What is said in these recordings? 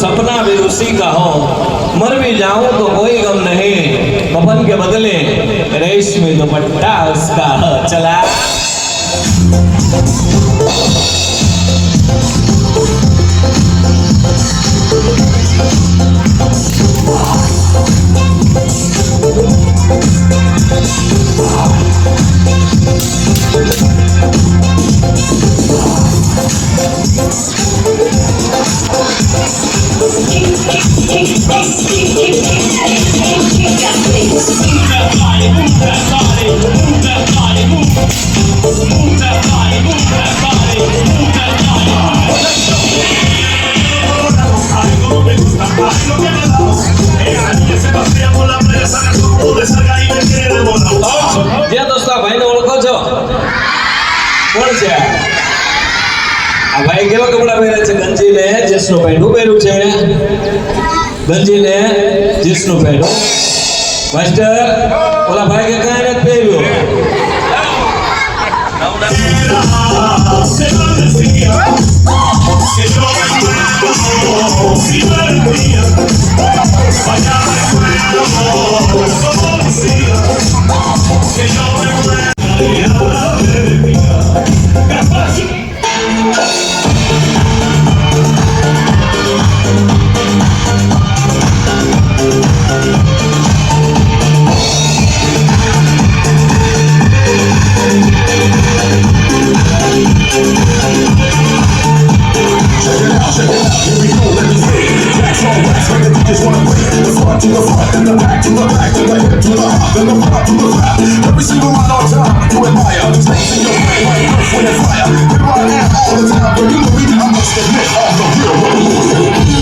सपना भी उसी का हो, मर भी जाऊं तो कोई गम नहीं, कफन के बदले रेशमी दुपट्टा उसका हो। चला भाई केवा कपड़ा पहरे छे? गंजी ने जींसनु पेंटू पहेर्યું છે, गंजी ने जींसनु पेंटू। मास्टर ओला भाई के काई ने पहेर्યું? Every single one on time, you admire. Stays in your brain like earth, wind, and fire. We run out all the time, but you know we I must admit, all the real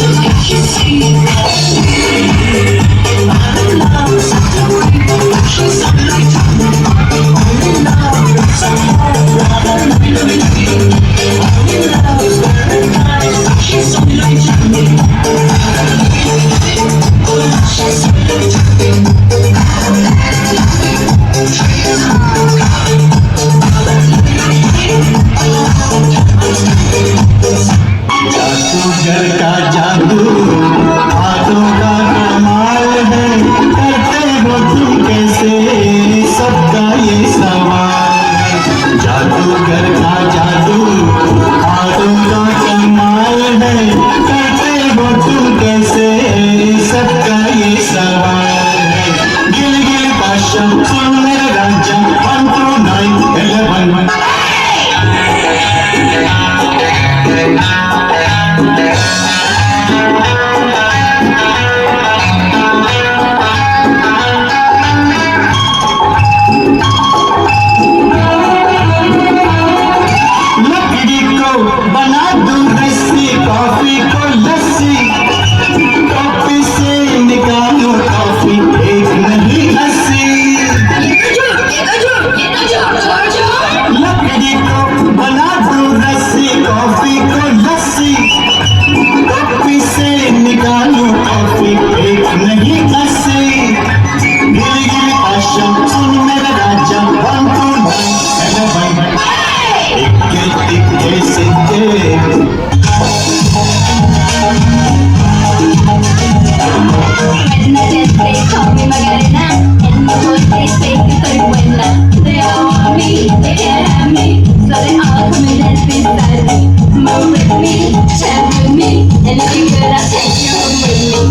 जादूगर का जादू हाथों का कमाल है, करते हो तुम कैसे सबका ये सवाल है। जादूगर का जादू हाथों का कमाल है, करते हो तुम कैसे सबका ये सवाल है। गिल गिल बादशाह सुन मेरा राजा 1 2 9 11 लकड़ी को बना दूं रस्सी, कॉफी को लस्सी, कॉफी से निकालो कॉफी, एक नहीं 80। लकड़ी को बना दूं रस्सी, कॉफी को लस्सी, कॉफी से निकालो कॉफी, एक नहीं 80। गिली गिली आशा सुन मेरा राजा 1 2 9 11 इक्के इक्के सिक्के They call me Margarina, and my boys they say que soy buena. They all want me, they can't have me, so they all come and dance beside me. Move with me, chat with me, and if you good, I'll take you home with me.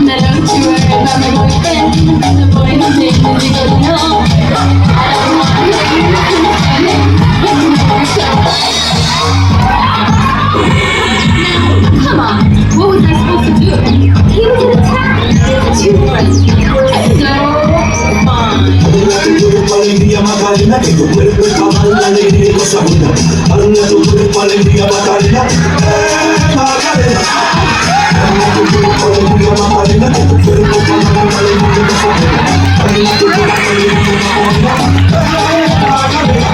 Now don't you worry about my boyfriend, the boy who takes me to go no. I don't want Come on, what was I supposed to do? He was in a town, it's too friends. So fun. alegría Macarena, que tu cuerpo es cabal, la alegría y cosa buena. Dale a tu cuerpo alegría Macarena, Macarena. Dale a tu cuerpo alegría Macarena, que tu cuerpo es cabal, la alegría y cosa buena. Dale a tu cuerpo alegría Macarena, Macarena.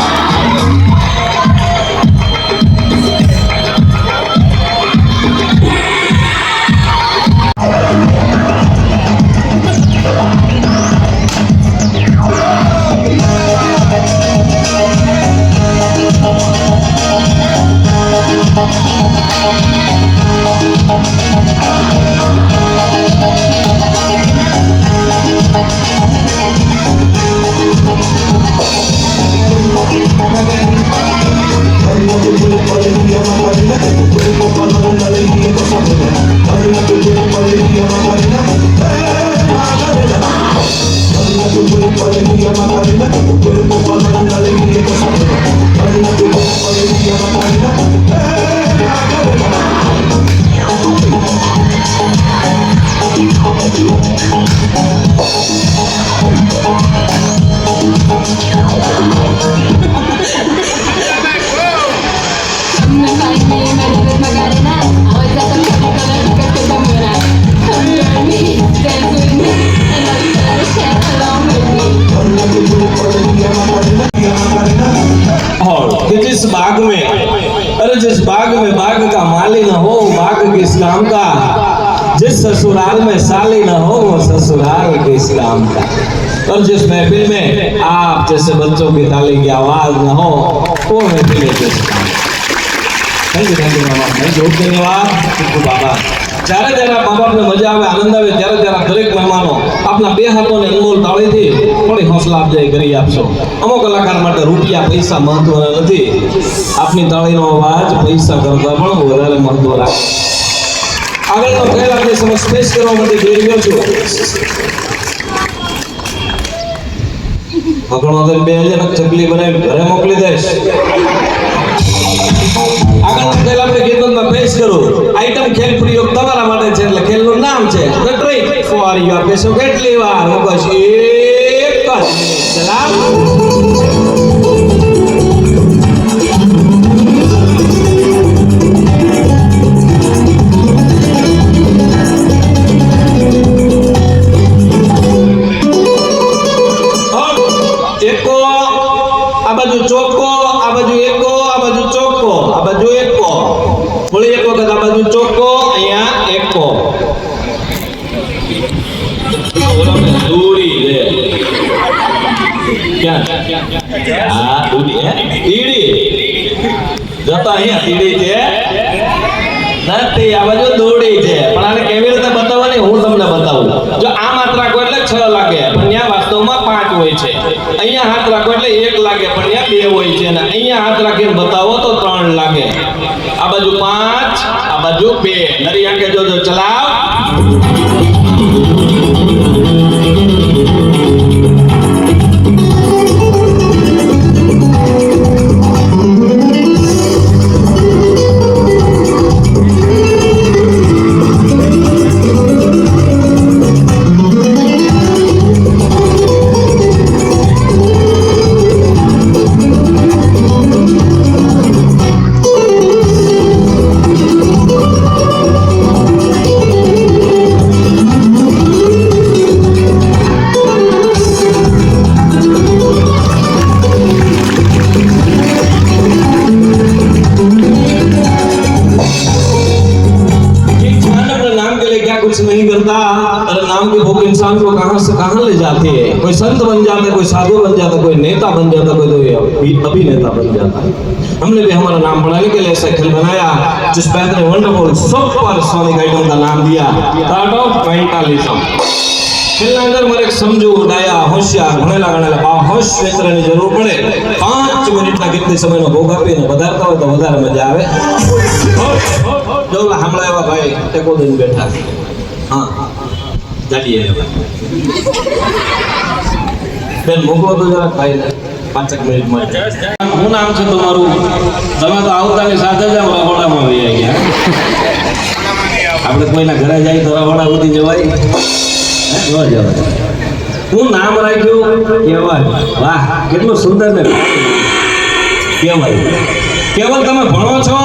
जिस बाग में, अरे जिस बाग में बाग का माली न हो बाग किस काम का, जिस ससुराल में साली न हो वो ससुराल किस काम का, और जिस महफिल में आप जैसे बच्चों की ताली की आवाज न हो वो महफिल किस काम का। Thank you mama, thank you, धन्यवाद बाबा। જ્યારે જ્યારે મા બાપને મજા આવે આનંદ આવે ત્યારે ત્યારે દરેક મહેમાનો આપના બે હાથોને અનમોલ તાળીથી થોડી હૌસલા અફજાઈ કરી આપશો। અમુક કલાકાર માટે રૂપિયા પૈસા મહત્વના નથી, આપની તાળીનો અવાજ પૈસા કરતા પણ વધારે મહત્વ રાખે। આગળનો ખેલ આપની સમક્ષ પેશ કરવા માટે જઈ રહ્યો છું। પકડો તો 2000 ચકલી બનાવી ઘરે મોકલી દઈશ। આગળનો ખેલ આપણે ગીતમાં પેશ કરું। આઈટમ ખેલ પ્રયોગ તમારા માટે છે, એટલે ખેલનું નામ છે ધ ટ્રીક ફોર યોર પેશો કેટલી વાર બસ એક જ સલામ। એકો આ બાજુ ચોકો, આ બાજુ એકો, આ બાજુ ચોકો, આ બાજુ એકો, ફરી એક વખત આ બાજુ ચોકો, અહીંયા એકો। દૂડી રે ક્યાં? હા દૂડી હે તીડી જતા અહીંયા તીડી છે નથી, આ બાજુ દૂડી છે। પણ આને કેવી રીતે બતાવવાની હું તમને બતાવું। જો આ માત્ર રાખો એટલે 6 લાગે પણ ત્યાં વાસ્તવમાં 5 હોય છે। અહીંયા હાથ રાખો એટલે 1 લાગે પણ ત્યાં 2 હોય છે, અને અહીંયા હાથ રાખીને બતાવો તો 3 લાગે। આ બાજુ 5, આ બાજુ 2, નરી આંખે જોજો, ચલાવ। नहीं करता, अरे नाम की भूख इंसान को कहां से कहां ले जाती है। कोई संत बन जाता है, कोई साधु बन जाता है, कोई नेता बन जाता है, कोई तो अभिनेता बन जाता है। हमने भी हमारा नाम बढ़ाने के लिए ऐसा खेल बनाया जिस बेहतरीन वंडरफुल सुपर सोनिक आइटम का नाम दिया आर्ट ऑफ मेंटलिज्म। खेलना अंदर मारे एक समझू डाया होशियार भणेला गणेला बाहोश मित्रनी जरूर पड़े। 5 मिनिटना કેટલી સમયનો ભોગ આપીને વધારતા હોય તો વધારે મજા આવે। જો હમણાં એવા ભાઈ ટેકો દઈને બેઠા, हाँ जाती है बेन मोकलो तो जरा भाई 5 मिनिट में હું નામ છે તમારું? તમે તો આવતાની સાથે જ રવાડામાં આવી ગયા। આપણે કોઈના ઘરે જાય તો રવાડા ઉડી જવાય હે? ન જવાય। હું નામ રાખ્યું કેવલ। વાહ કેટલું સુંદર ને કેવલ। કેવલ તમે ભણો છો?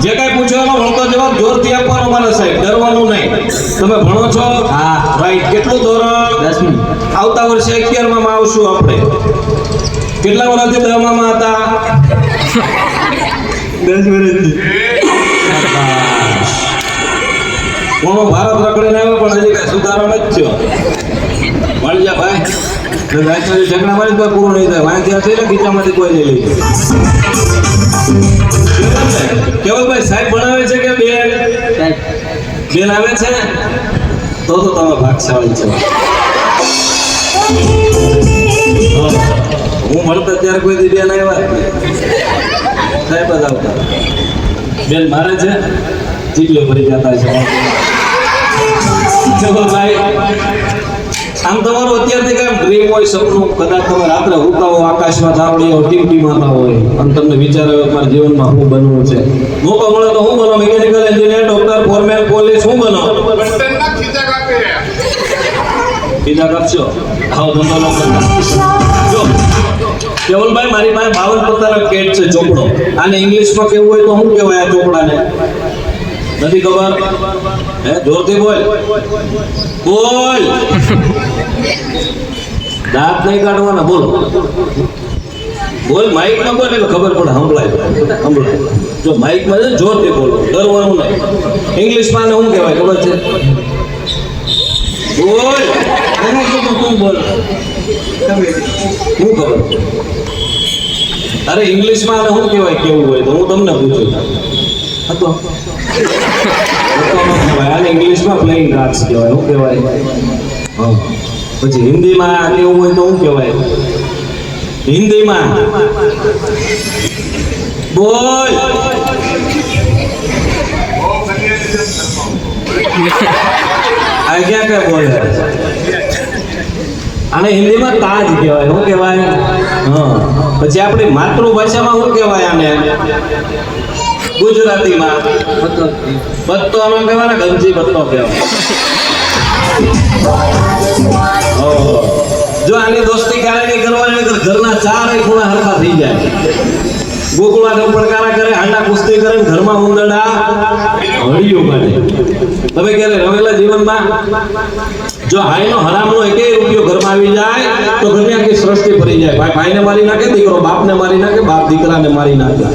જે કઈ પૂછવાનો ભણતો જવાબ જોરથી આપવાનો મારે સાહેબ, ડરવાનું નહીં। તમે ભણો છો? હા રાઈટ। કેટલું ધોરણ? 10મી। આવતા વર્ષે 11માં આવશું આપણે। કેટલા વર્ષથી 10માં હતા? 10 વર્ષથી। કોનો ભારત રખડીને આવ્યો પણ હજી કઈ સુધારો નથી થયો। મળી જા ભાઈ, ઝઘડા મારી તો પૂરું નહીં થાય। વાંચી હશે ને ખીચામાંથી કોઈ નહીં લઈ કેવલભાઈ સાહેબ ભણાવે છે કે બેન? બેન આવે છે તો તમે ભાગશાળી છો। હું મળતો ત્યારે કોઈ દી બેન આવ્યા સાહેબ જ આવતા। બેન મારે છે ચીકલો ભરી જતા છે। કેવલભાઈ આમ તમારું અત્યારથી કાંઈ ડ્રીમ હોય, સપનું, કદાચ તમે રાત્રે ઉતા હો, આકાશમાં તારડીઓ ટીમટીમાતા હોય અને તમને વિચાર આવે મારા જીવનમાં શું બનવું છે, મોકો મળે તો હું બનો? Mechanical engineer, doctor, foreman, police, શું બનો? ખીચા કાપશો? આવો ધંધો ન કરતા। જો કેવલભાઈ મારી પાસે 52 પત્તાનો કેટ છે ચોપડો। આને ઇંગ્લિશમાં કેવું હોય તો શું કહેવાય આ ચોપડાને? નથી ખબર? હે જોરથી બોલ બોલ। દાંત નહીં કાઢવાના, બોલો। બોલ માઇકમાં બોલ એટલે ખબર પડે, સંભળાય. જો માઇકમાં છે જોરથી બોલો, ડરવાનું નહીં. ઇંગ્લિશમાં શું કહેવાય ખબર છે? બોલ. એને કીધું તું બોલ. શું ખબર? અરે ઇંગ્લિશમાં આને શું કહેવાય કેવું હોય તો હું તમને પૂછું. હતો આને ઇંગ્લિશમાં પ્લેઇંગ કાર્ડ્સ કહેવાય. શું કહેવાય? હા. પછી હિન્દીમાં કેવું હોય તો શું કહેવાય? હિન્દીમાં બોલ. આ ક્યાં ક્યાં બોલે? આને હિન્દીમાં તાજ કહેવાય. શું કહેવાય? હા. પછી આપણી માતૃભાષામાં શું કહેવાય આને? ગુજરાતીમાં પત્તો આમાં કહેવાય ને, ગંજી પત્તો કહેવાય. જો આની દોસ્તી ક્યારે નહીં કરવાની, ઘરના ચારે ખૂણા હરખા થઈ જાય. ગોકુળા પડકારા કરે, હાંડા કુસ્તી કરે, ઘરમાં ઉંદરડા હળીઓ કાઢે. તમે ક્યારે રમેલા જીવનમાં? જો હાઈનો હરામનો એકેય રૂપિયો ઘરમાં આવી જાય તો ઘરની આખી સૃષ્ટિ ફરી જાય. ભાઈને મારી નાખે, દીકરો બાપને મારી નાખે, બાપ દીકરાને મારી નાખે.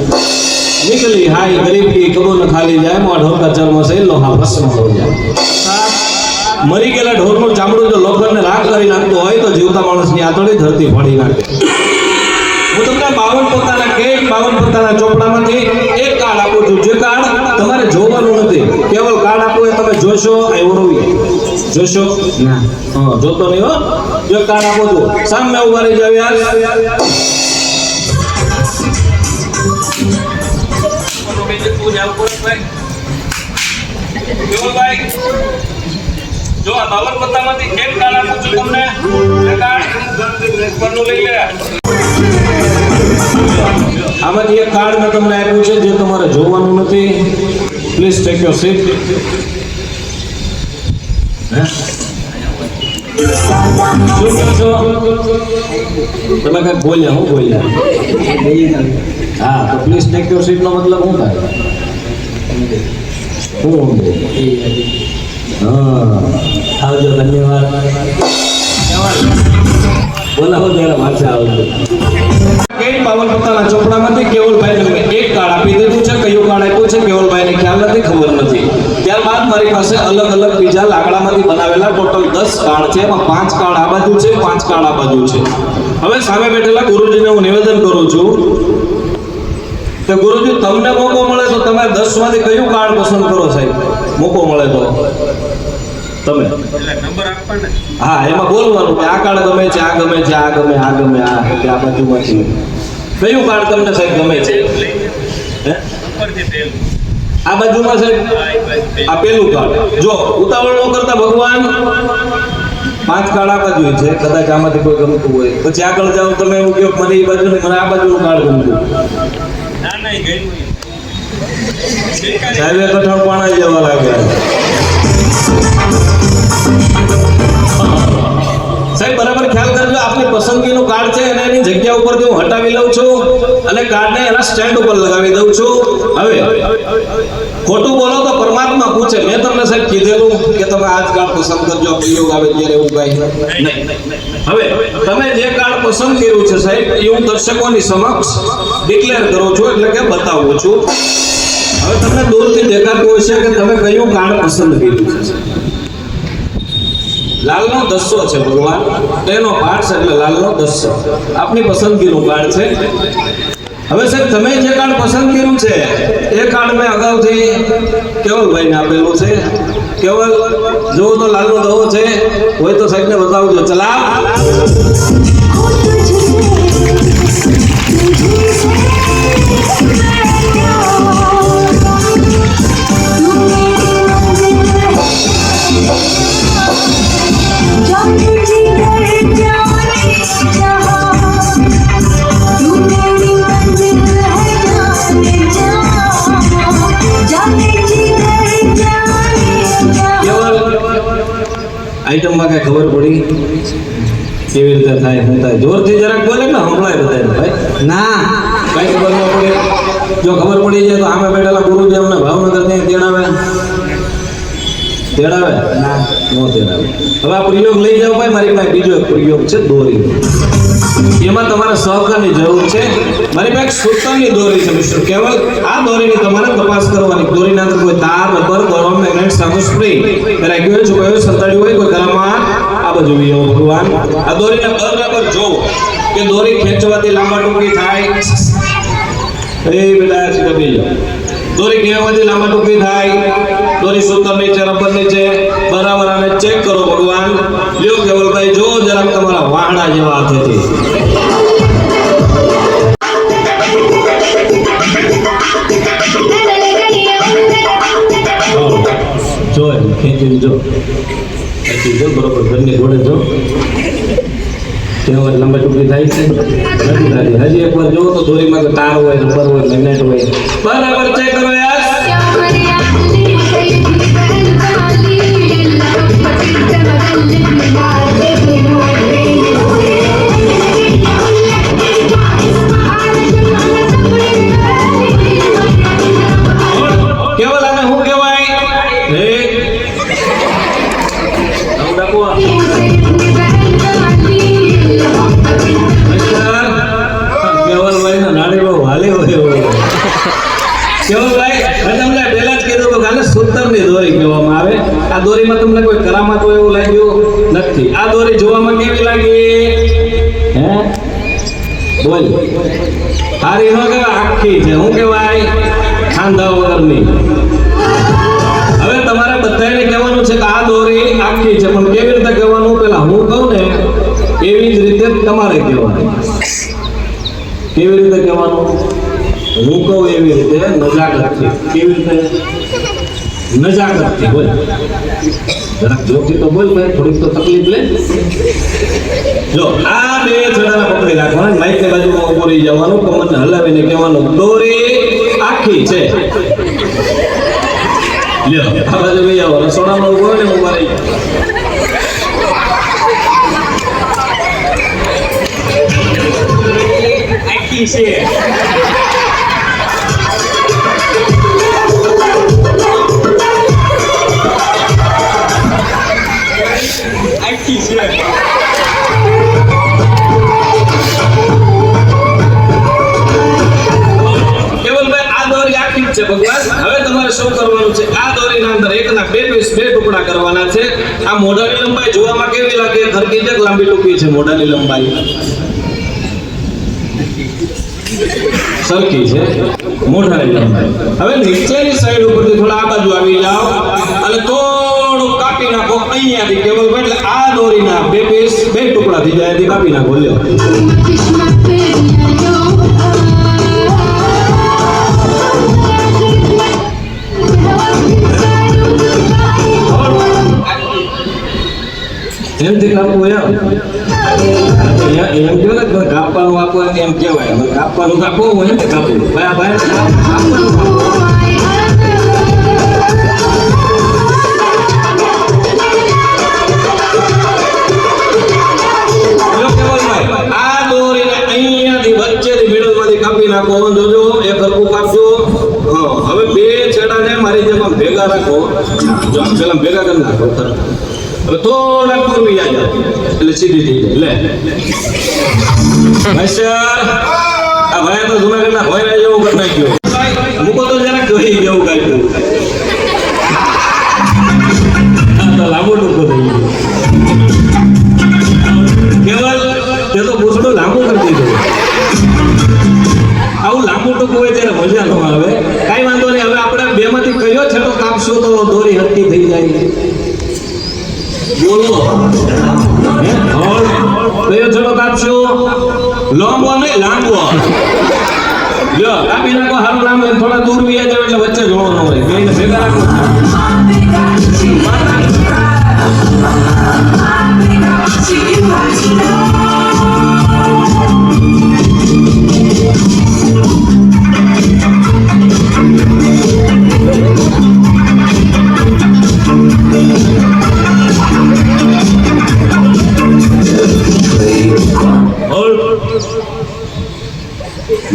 નીકળી હાઈ ગરીબ કી કબૂલ ખાલી જાય, મોઢો का चर्म से लोहा भस्म हो જાય. મરી ગયેલા ઢોરનું ચામડું જો લોખંડને રાખ કરી નાખતું હોય તો જીવતા માણસની આતળી ધરતી ફાડી નાખે. હું તમને 52 પત્તાના ચોપડામાંથી એક કાર્ડ આપું છું, જે કાર્ડ તમારે જોવાનું નથી, કેવલ કાર્ડ આપું એ તમે જોશો. એવું જોશો ના? હા, જોતો નહીં હો. જો કાર્ડ આપું છું, સામે ઉભા રહી જાવ યાર. જો આ 52 પત્તામાંથી એક કાર્ડ આપું છું તમને, એ કાર્ડ પરનું લઈ લે. આમાંથી એક કાર્ડ મેં તમને આપ્યું છે જે તમારે જોવાનું નથી. Please take your seat. શું કહો છો તમે? કઈ બોલ્યા? હું બોલ્યા? હા, તો પ્લીઝ ટેક યોર સીટ નો મતલબ શું થાય? હા, આવજો, ધન્યવાદ. બોલાવો જરા પાછા આવજો. 52 પત્તાના ચોપડામાંથી કેવલભાઈને મેં એક કાર્ડ આપી દીધું છે. કયું કાર્ડ આપ્યું છે કેવલભાઈને ખ્યાલ નથી, ખબર નથી. ત્યારબાદ મારી પાસે અલગ અલગ બીજા લાકડામાંથી બનાવેલા ટોટલ 10 કાર્ડ છે. એમાં 5 કાર્ડ આ બાજુ છે, 5 કાર્ડ આ બાજુ છે. હવે સામે બેઠેલા ગુરુજીને હું નિવેદન કરું છું કે ગુરુજી, તમને મોકો મળે તો તમે 10 માંથી કયું કાર્ડ પસંદ કરો સાહેબ? મોકો મળે તો તમે હા, એમાં બોલવાનું કે આ કાર્ડ ગમે છે, આ ગમે છે, આ ગમે, આ ગમે, આ બાજુમાં છે. કયું કાર્ડ તમને સાહેબ ગમે છે? આ બાજુમાં સાહેબ આ પેલું કાર્ડ. જો ઉતાવળ ન કરતા ભગવાન, 5 કાર્ડ આ બાજુ છે. કદાચ આમાંથી કોઈ ગમતું હોય પછી આગળ જાઓ તમે એવું કહો મને એ બાજુ મને આ બાજુનું કાર્ડ ગમતું. સાહેબ કઠણ પાણા જવા લાગ્યા. સાહેબ બરાબર ખ્યાલ કરજો, આપની પસંદગીનું કાર્ડ છે અને એની જગ્યા ઉપરથી હું હટાવી લઉં છું અને કાર્ડને એના સ્ટેન્ડ ઉપર લગાવી દઉં છું. હવે ખોટું બોલો તો પરમાત્મા પૂછે, મેં તમને સાહેબ કીધેલું કે તમે આ જ કાર્ડ પસંદ કરજો, પ્રયોગ આવે ત્યારે એવું કાંઈ નહીં. હવે તમે જે કાર્ડ પસંદ કર્યું છે સાહેબ એ હું દર્શકોની સમક્ષ ડિક્લેર કરું છું, એટલે કે બતાવું છું. હવે તમને દૂરથી દેખાતું હશે કે તમે કયું કાર્ડ પસંદ કર્યું છે. લાલનો દસ્સો છે ભગવાન, તેનો પાઠ છે એટલે લાલનો દસ્સો આપની પસંદગીનું કાર્ડ છે. હવે સાહેબ તમે જે કાર્ડ પસંદ કર્યું છે એ કાર્ડ મેં અગાઉથી કેવલભાઈને આપેલું છે. કેવલ જો તો લાલનો દવો છે હોય તો સાહેબને બતાવજો. ચલા આઈટમમાં કઈ ખબર પડી કેવી રીતે થાય શું થાય? જોરથી જરાક બોલે ને સંભળાય બધાને ભાઈ. ના કઈ ખબર ન પડે. જો ખબર પડી જાય તો આમે બેઠેલા ગુરુજી અમને ભાવનગર ત્યાં તેડાવે ના નો તેડાવે. હવે આ પ્રયોગ લઈ જાઓ ભાઈ, મારી પાસે બીજો એક પ્રયોગ છે દોરી. એમાં તમારા સહકારની જરૂર છે. મારી પાસે સૂતરની દોરી છે મિસ્ટર કેવલ. આ દોરીની તમારે તપાસ કરવાની. દોરીના અંદર કોઈ તાર, રબર, ગરમ, મેગ્નેટ, સામુ સ્પ્રિંગ રાખ્યું હોય, કોઈ સંતાડ્યું હોય, કોઈ ગરમમાં આ બધું વિયો ભગવાન. આ દોરીને બરાબર જોવો કે દોરી ખેંચવાથી લાંબા ટૂંકી થાય. એ બેટા કબીર દોરી ખેંચવાથી લાંબા ટૂંકી થાય. દોરી સૂતર નીચે, રબર નીચે બરાબર આને ચેક કરો ભગવાન. લ્યો કેવલભાઈ જો જરાક તમારા વાહણા જેવા હાથેથી. જો એમ ખેંચી જો બરોબર ઘરની જોડે જો કેવલ લંબા ટૂંકી થાય છે નથી થતી. હજી એકવાર જો તો દોરીમાં તાર હોય, રબર હોય, મેગ્નેટ હોય બરાબર ચેક કરો યાર. કેવલ આને શું કહેવાય? કેવલભાઈ ના નાડી બહુ હાલી હોય કેવલભાઈ તમને પહેલા જ કીધું કે આને સૂતરની દોરી કહેવામાં આવે. આ દોરીમાં તમને કોઈ કરામત હોય એવું લાગ્યું નથી. આ દોરી જોવામાં કેવી લાગી? હે બોલ. હારી નો કહેવાય, આખી છે. શું કહેવાય? ખાંધા વગરની. હવે તમારે બધાને કહેવાનું છે કે આ દોરી આખી છે, પણ કેવી રીતે કહેવાનું? પેલા હું કહું ને એવી જ રીતે તમારે કહેવાનું. કેવી રીતે કહેવાનું? હું કહું એવી રીતે, નજાકતથી. કેવી રીતે? નજાકતથી બોલ. જરાક જોરથી તો બોલ ભાઈ, થોડીક તો તકલીફ લે. જો આ બે જણાને પકડી રાખવાના, માઇકની બાજુમાં ઉભો રહી જવાનું, કમરને હલાવીને કહેવાનું દોરી આખી છે. લ્યો આ બાજુ લઈ આવો, રસોડામાં ઉભો ને ઉભા રહી આખી છે. આખી છે. છે ભગવાન. હવે તમારે શું કરવાનું છે? આ દોરીના અંદર એકના બે ટુકડા કરવાના છે. આ મોઢાની લંબાઈ જોવામાં કેવી લાગે? હરકી છે, લાંબી ટૂંકી છે? મોઢાની લંબાઈ સરખી છે. મોઢાની લંબાઈ. હવે નીચેની સાઈડ ઉપરથી થોડા આ બાજુ આવી જાઓ અને થોડું કાપી નાખો અહીંયાથી કેવલભાઈ. એટલે આ દોરીના બે ટુકડા થઈ જાય, કાપી નાખો. લ્યો એમથી કાપવું એમ કહો ને કાપવાનું આપો એમ કહેવાય. કાપવાનું કાપવું હોય એમ કાપવું ભાઈ આ દોરીને અહીંયાથી વચ્ચેથી મિડલમાંથી કાપી નાખો. જોજો એક હરખું કાપજો. હવે બે છેડાને મારી જેમ ભેગા રાખો. જો પેલા ભેગા કરી નાખો. હવે થોડા પૂર્વી જાય એટલે સીધી થઈ જાય. લે આ ભાઈ તો જુનાગઢના ભોયરા જેવું કરી નાખ્યું. મૂકો તો જરાક જોઈ જેવું કાઢ્યું. તો લાંબુ ટૂંકો થઈ ગયું. કેવલ તે તો પૂછડું લાંબુ કરી દીધું. આવું લાંબુ ટૂંકું હોય ત્યારે મજા ન આવે. કાંઈ વાંધો નહીં. હવે આપણે બેમાંથી કયો છેડો કાપશું તો દોરી હરકી થઈ જાય? બોલો કયો છેડો કાપશો? લાંબો નહીં, લાંબો. જો કાપી નાખો. હારું લાંબો થોડા દૂર બી જાય એટલે વચ્ચે જોડો ન હોય. બેને ભેગા રાખો.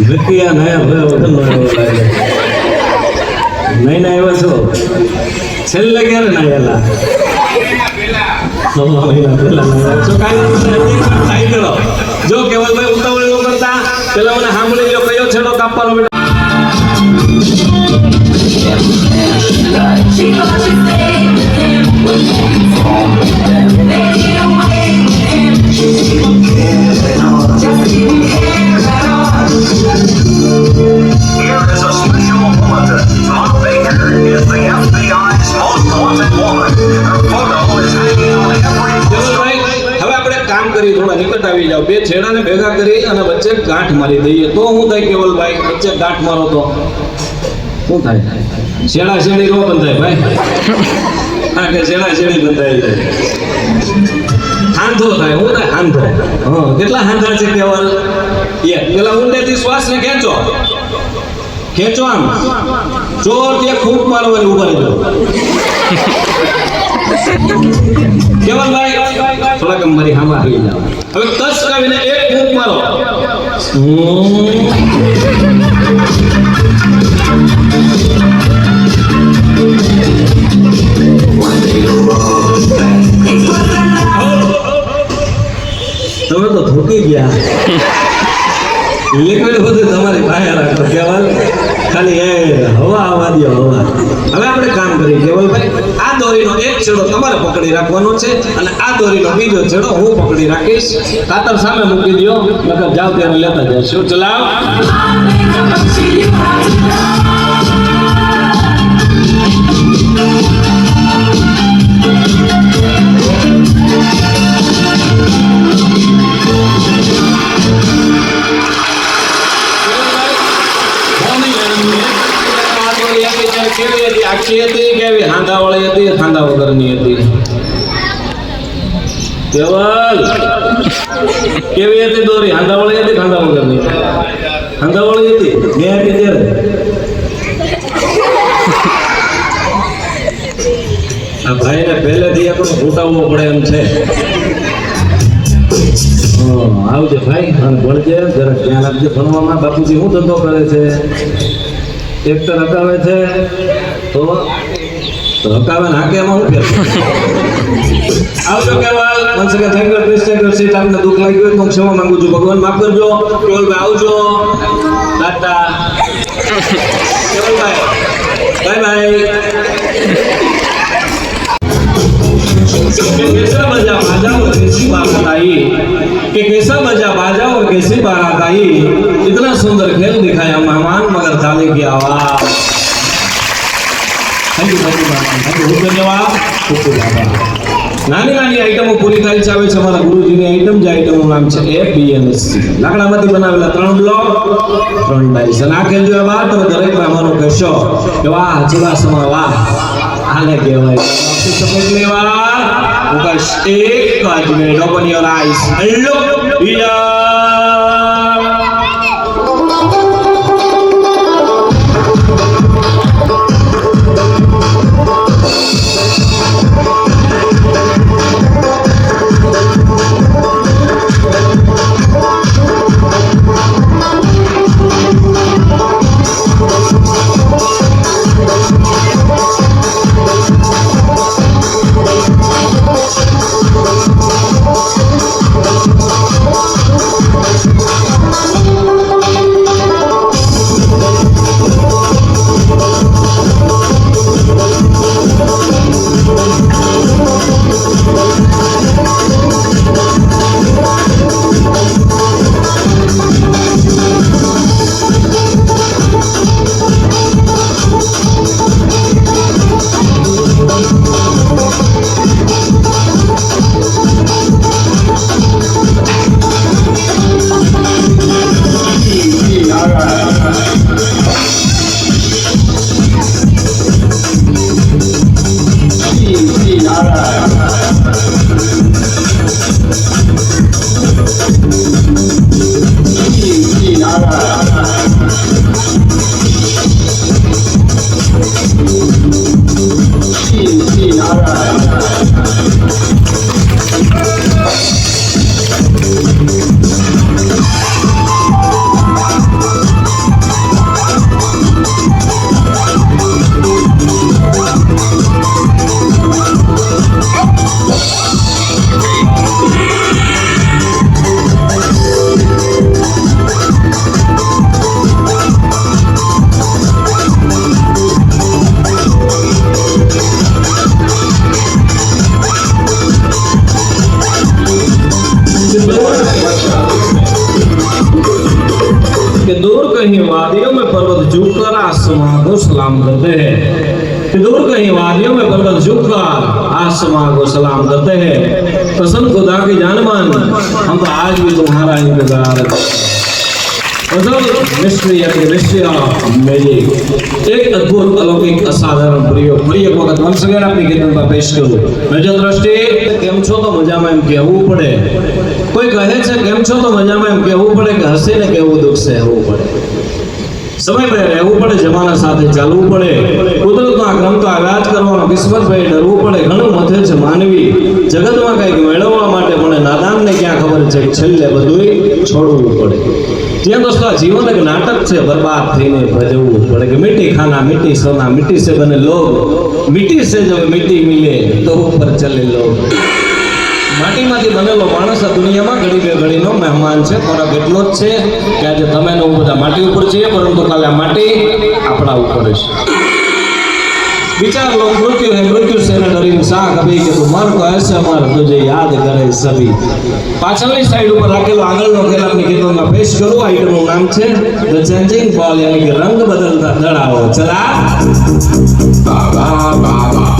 નક્કી નયા વજન નહીં ના આવ્યા છો છેલ્લે ક્યારે ના ગયેલા? 9 મહિના પહેલા જો કાંઈ થાય કરો જો કેવલભાઈ ઉતાવળ ન કરતા પેલા મને સાંભળી લો કયો છેડો કાપવાનો બેટા She thought she'd stay with him, but she's home with him. They get away with him. She didn't care at all. Just didn't care at all. Here is a special bulletin. Tom Baker is the FBI's most wanted woman. Her photo is hanging on every કેવલભાઈ હવે આપણે કામ કરી થોડા નિકટ આવી જાવ બે છેડાને ભેગા કરી અને વચ્ચે ગાંઠ મારી દઈએ તો શું થાય કેવલભાઈ વચ્ચે ગાંઠ મારો તો શું થાય છેડા છેડી નો બંધાય ભાઈ હા કે છેડા છેડી બંધાય જાય હાંધો થાય શું થાય હાંધો હા કેટલા હાંધા છે કેવલ એ પેલા ઊંડેથી શ્વાસને ખેંચો ખેંચો આમ જોર ત્યાં ખૂબ મારવાની ઉભા રહેજો કેવલભાઈ થોડાક મારી હામાં આવી જાવ હવે કસ કાવીને એક ફૂંક મારો તમે તો થૂકી ગયા લિક્વિડ બધું તમારી પાસે રાખો કેવલ ખાલી એ હવા આવવા દો હવા હવે આપણે કામ કરીએ કેવલભાઈ આ દોરીનો એક છેડો તમારે પકડી રાખવાનો છે અને આ દોરીનો બીજો છેડો હું પકડી રાખીશ કાતર સામે મૂકી દો નકર જાવ ત્યારે લેતા જશો ચલાવ કેવી હતી આખી હતી કેવી હાંધા વાળી હતી હાંધા વગરની હતી કેવલ કેવી હતી દોરી હાંધા વાળી હતી હાંધા વગરની હાંધા વાળી હતી મેં આપી ત્યારે આ ભાઈને પહેલેથી આપણને ફૂટાવવો પડે એમ છે આવજે ભાઈ અને ભણજે જરા ધ્યાન આપજે ભણવામાં બાપુજી શું ધંધો કરે છે ટ્રેક્ટર હકાવે છે તો હકાવે ને હાકે એમાં શું ફેર આવજો કેવલ once again thank you please take your seat આપને દુઃખ લાગ્યું હોય તો હું ક્ષમા માંગુ છું ભગવાન માફ કરજો કેવલભાઈ આવજો ટાટા કેવલભાઈ બાય બાય कैसा बजा बाजा और कैसी बारात आई कि कैसा बजा बाजा और कैसी बारात आई इतना सुंदर खेल दिखाया मेहमान मगर ताले की आवाज थैंक यू बहुत धन्यवाद खूब खूब आभार નાની નાની આઈટમો પૂરી થાય છે આવે છે અમારા ગુરુજીની આઈટમ જે આઈટમનું નામ છે એપીએમસી લાકડામાંથી બનાવેલા 3 બ્લોક 3 ડાઈસ અને આ ખેલજો બાદ તમે દરેક બ્રાહ્મણો કહેશો કે વાહ ચુડાસમા વાહ આને કહેવાય સપોર્ટ લેવા ફોકસ એક જ minute open your eyes and look here कि दूर कहीं वादियों में पर्वत झुककर आसमां को सलाम करते हैं, कि दूर कहीं वादियों में पर्वत झुककर आसमां को सलाम करते हैं। कसम खुदा की जान मान, हम तो आज भी तुम्हारा इंतजार मिस्ट्री मैजिक, एक अद्भुत अलौकिक असाधारण प्रयोग ફરી એક વખત વંશ અગેન આપની ખિદમતમાં પેશ કરું। નજર દ્રષ્ટિ કેમ છો તો મજામાં એમ કહેવું પડે, કોઈ કહે છે કેમ છો તો મજામાં એમ કહેવું પડે કે હસીને કહેવું દુઃખ સહેવું પડે, સમય પર રહેવું પડે, જમાના સાથે ચાલવું પડે, કુદરતનો આ ક્રમ તો આઘાત કરવાનો કિસ્મત ભાઈ ડરવું પડે। ઘણું મથે છે માનવી જગતમાં કંઈક મેળવવા માટે, પણ નાદાનને ક્યાં ખબર છે કે છેલ્લે બધુંય છોડવું પડે। ત્યાં दोस्तों जीवन एक नाटक से बर्बाद थईने भजवવું પડે કે मिट्टी खाना मिट्टी सोना, मिट्टी से बने लोग, मिट्टी से जब मिट्टी मिले तो ऊपर चले लोग। માટીમાંથી બનેલો માણસ આ દુનિયામાં ઘડી બે ઘડીનો મહેમાન છે। ફરક એટલો જ છે કે આજે તમે ને હું બધા માટી ઉપર છીએ, પરંતુ કાલે આ માટી આપણા ઉપર છે। विचार लो मृत्यु है, मृत्यु से न डरी सा कभी कि तू मर को ऐसे मर तुझे याद करे सभी। પાછળની સાઈડ ઉપર રાખેલો આગળનો ખેલ આપની ખિદમતમાં પેશ કરું। આઈટમનું નામ છે ધ ચેન્જિંગ બોલ, યાની કે રંગ બદલતા દડાઓ। ચલા બાબા બાબા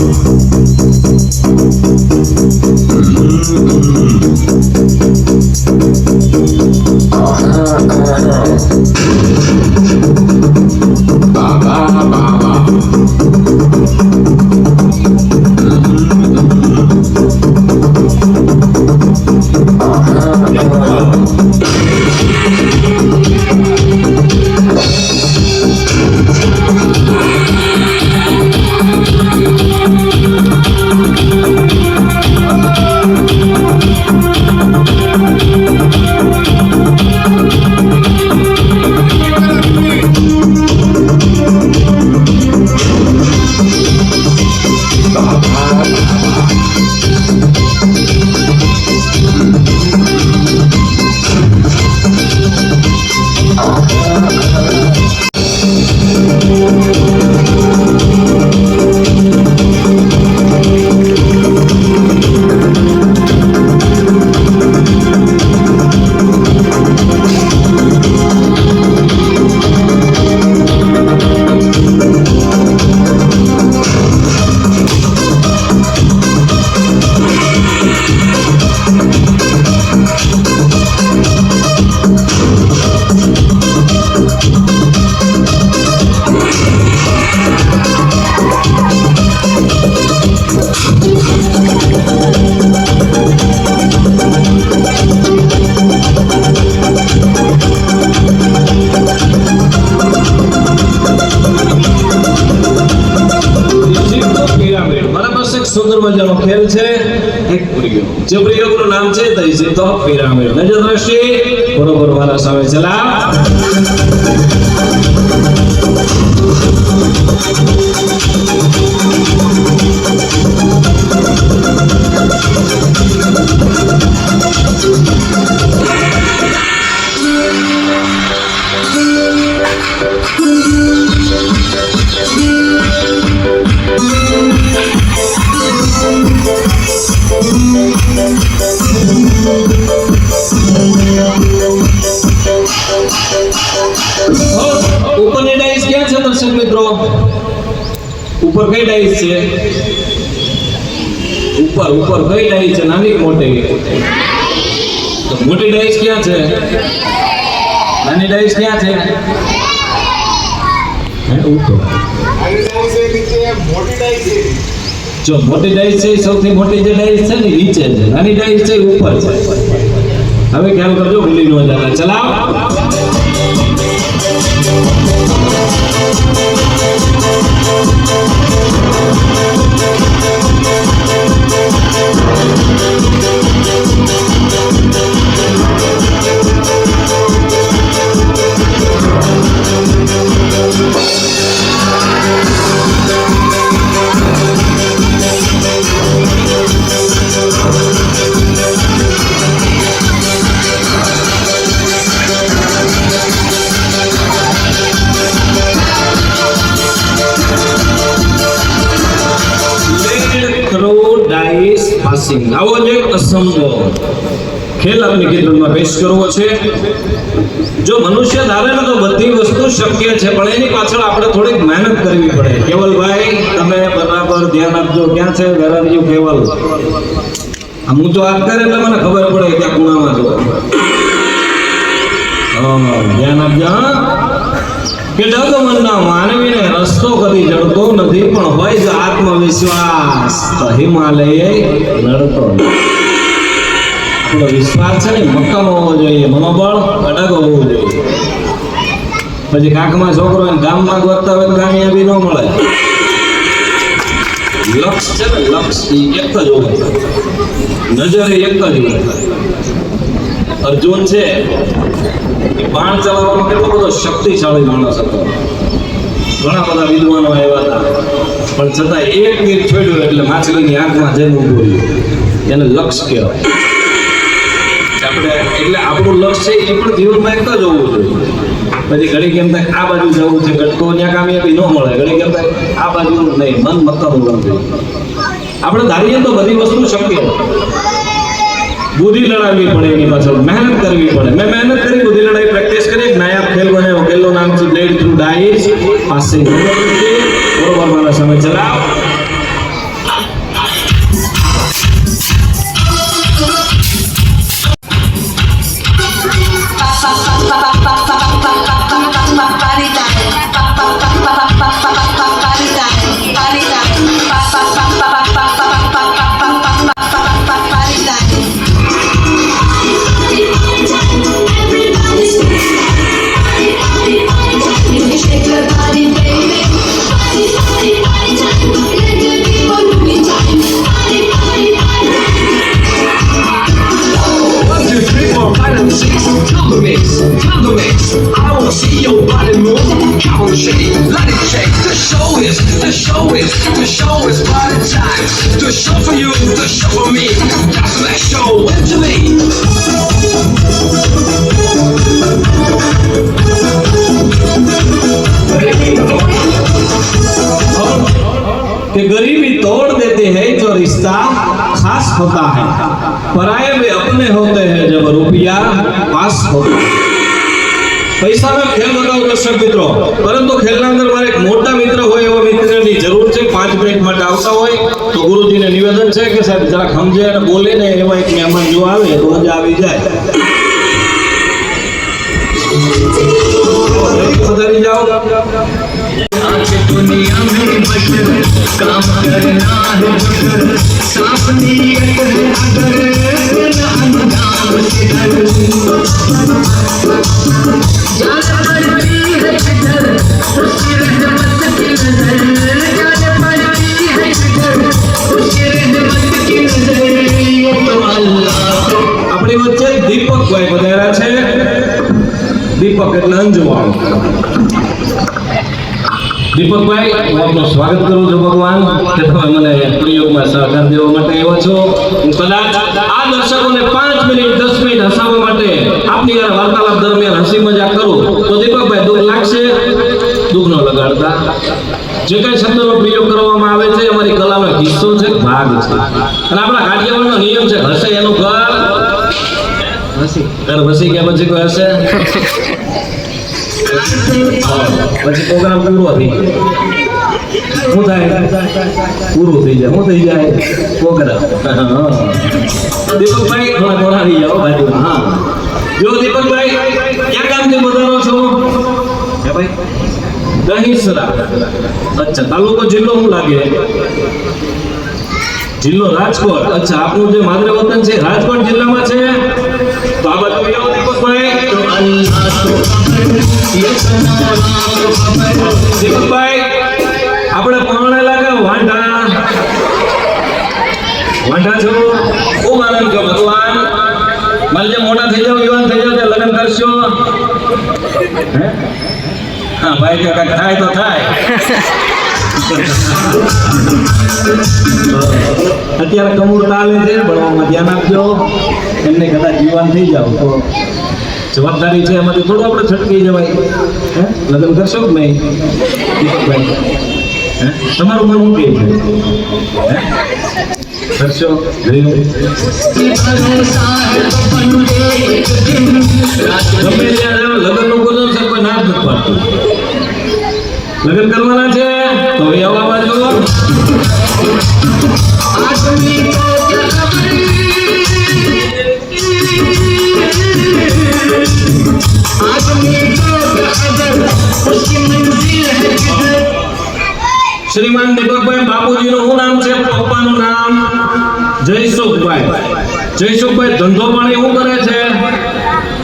સુંદર મજાનો ખેલ છે એક પ્રયોગ, જે પ્રયોગનું નામ છે ધ ઇજિપ્ત ઓફ પિરામિડ। નજર દ્રષ્ટિ બરોબર વાલા સામે ચલા ઉપરની ડાઈસ ક્યાં છે દર્શક મિત્રો? ઉપર કઈ ડાઈસ છે? ઉપર ઉપર કઈ ડાઈસ છે? નાની કે મોટી? તો મોટી ડાઈસ ક્યાં છે? નાની ડાઈસ ક્યાં છે? ઉપર જો મોટી ડાઈસ છે સૌથી મોટી જે ડાઈસ છે ને નીચે છે, નાની ડાઈસ છે ઉપર છે। હવે ખ્યાલ કરજો, ભૂલી ન જતા। ચલાવ પાસિંગ, આવો જ એક અસંભવ ખેલ આપની ખિદમતમાં પેશ કરવો છે. જો મનુષ્ય ધારે ને તો બધી વસ્તુ શક્ય છે, પણ એની પાછળ આપણે થોડીક મહેનત કરવી પડે. કેવલભાઈ, તમે બરાબર ધ્યાન આપજો. ક્યાં છે વેરાવજી કેવલ? હું તો વાત કરે એટલે મને ખબર પડે કે આ ખૂણામાં છો. ધ્યાન આપજો. કે ડગમનના માનવીને રસ્તો કદી જડતો નથી, પણ હોય જો આત્મવિશ્વાસ તો હિમાલય નડતો નથી. આપણો વિશ્વાસ છે ને મક્કમ હોવો જોઈએ, મનોબળ અડગ હોવું જોઈએ. પછી કાકમાં છોકરો એને ગામમાં ગોતતા હોય તો કામયાબી ન મળે. લક્ષ છે ને, લક્ષ એક જ હોય, નજર એક જ હોય. અર્જુન છે એ બાણ ચલાવવામાં કેટલો બધો શક્તિશાળી માણસ હતો. ઘણા બધા વિદ્વાનો આવ્યા હતા, પણ છતાં એક તીર છોડ્યું એટલે માછલીની આંખમાં જેમ ઊભું રહ્યું. એને લક્ષ કહેવાય. આપણે એટલે આપણું લક્ષ્ય છે એ પણ જીવનમાં એક જ હોવું જોઈએ. પછી ઘડી કેમ થાય આ બાજુ જવું છે, તો ત્યાં કામયાબી ન મળે. ઘડી કેમ થાય આ બાજુ નહીં, મન મક્કમ હોવું જોઈએ. આપણે ધારીએ તો બધી વસ્તુ શક્ય. બુદ્ધિ લડાવવી પડે, એની પાછળ મહેનત કરવી પડે. મેં મહેનત કરી, બુદ્ધિ લડાઈ પ્રેક્ટિસ કરી, નાયબ ખેલ બનાવ્યો. ખેલનું નામ છે બ્લેડ થ્રુ ડાઈસ પાસિંગ. બરોબર, મારા સામે ચલાવ. The show is party time. The show for you, the show for me. That's that show into me. कि गरीबी तोड़ देते हैं जो रिश्ता खास होता है, पराये में अपने होते हैं जब रुपया पास होता है. પૈસા મેં ખેલ બતાવો દર્શક મિત્રો, પરંતુ ખેલના અંદર મારે એક મોટા મિત્ર હોય એવા મિત્રની જરૂર છે. 5 મિનિટ માટે આવતા હોય તો ગુરુજીને નિવેદન છે કે સાહેબ જરા સમજે અને બોલે ને એવા એક મહેમાન જો આવે તો મજા આવી જાય. વધારી જાઓ. आज दुनिया में बशर काम करना है बशर, साफ नीयत है अगर अंजाम से डर, जान पड़ती है किधर उसकी रहमत की नजर, जान पड़ती है किधर उसकी रहमत की नजर, ये तो अल्लाह. આપણી વચ્ચે દીપકભાઈ પધાર્યા છે. દીપક એટલે અંજવાળ. દીપકભાઈ, હું આપનું સ્વાગત કરું છું ભગવાન, કે તમે મને પ્રયોગમાં સહકાર દેવા માટે આવ્યા છો. હું કદાચ આ દર્શકોને 5 મિનિટ 10 મિનિટ હસાવવા માટે આપની યાર વાર્તાલાપ દરમિયાન હસી મજાક કરું તો દીપકભાઈ દુઃખ લાગશે? દુઃખ ન લગાડતા. જે કઈ શબ્દનો પ્રયોગ કરવામાં આવે છે અમારી કલાનો હિસ્સો છે, ભાગ છે. અને આપણા કાઠિયાવાડનો નિયમ છે હસે એનું ઘર વસી ગયા પછી કોઈ હશે પછી પ્રોગ્રામ પૂરો થઈ જાય. શું થાય? પૂરું થઈ જાય. શું થઈ જાય? પ્રોગ્રામ. દીપકભાઈ થોડા બોલાવી જાઓ બાજુમાં. હા, જો દીપકભાઈ ક્યાં ગામથી પધારો છો? હે ભાઈ, દહીસરા. અચ્છા, તાલુકો જિલ્લો શું લાગે? જિલ્લો રાજકોટ. અચ્છા, આપણું જે માદરે વતન છે રાજકોટ જિલ્લામાં છે. તો આ બાજુ આવો દીપકભાઈ. દીપકભાઈ, આપણે પરણેલા કે વાંઢા? વાંઢા છો? ખૂબ આનંદ છો ભગવાન. મારે જે મોટા થઈ જાવ, યુવાન થઈ જાવ, ત્યાં લગ્ન કરશો? હા ભાઈ, કે કાંઈક થાય તો થાય. અત્યારે કમૂર તાલે છે, ભણવામાં ધ્યાન આપજો. એમને કદાચ યુવાન થઈ જાવ તો જવાબદારી છે, એમાંથી થોડું આપણે છટકી જવાય. લગ્ન કરશો કે નહીં દીપકભાઈ? તમારું મન શું કહે છે? હર્ષો ગમે ત્યાં લગ્નનું બોલો છે કોઈ ના જ નથી પાડતું. લગ્ન કરવાના છે તો હવે આવા બાજુ શ્રીમાન દીપકભાઈ બાપુજીનું શું નામ છે? પપ્પાનું નામ જયસુખભાઈ. જયસુખભાઈ ધંધો પાણી શું કરે છે?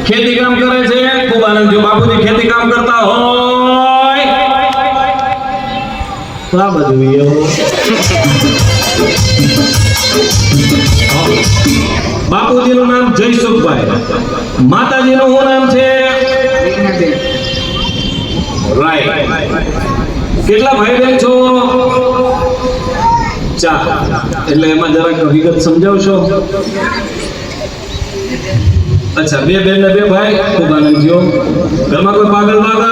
ખેતી કામ કરે છે. ખૂબ આનંદ થયો. બાપુજી ખેતી કામ કરતા હોય તો આ બાજુ બાપુજીનું નામ જયસુખભાઈ. માતાજીનું શું નામ છે? રાઈટ. કેટલા ભાઈ બહેન છો? 4. એટલે એમાં જરાક વિગત સમજાવશો? અચ્છા, 2 બેન ને 2 ભાઈ. ખૂબ આનંદ થયો. ઘરમાં કોઈ પાગલ પાગલ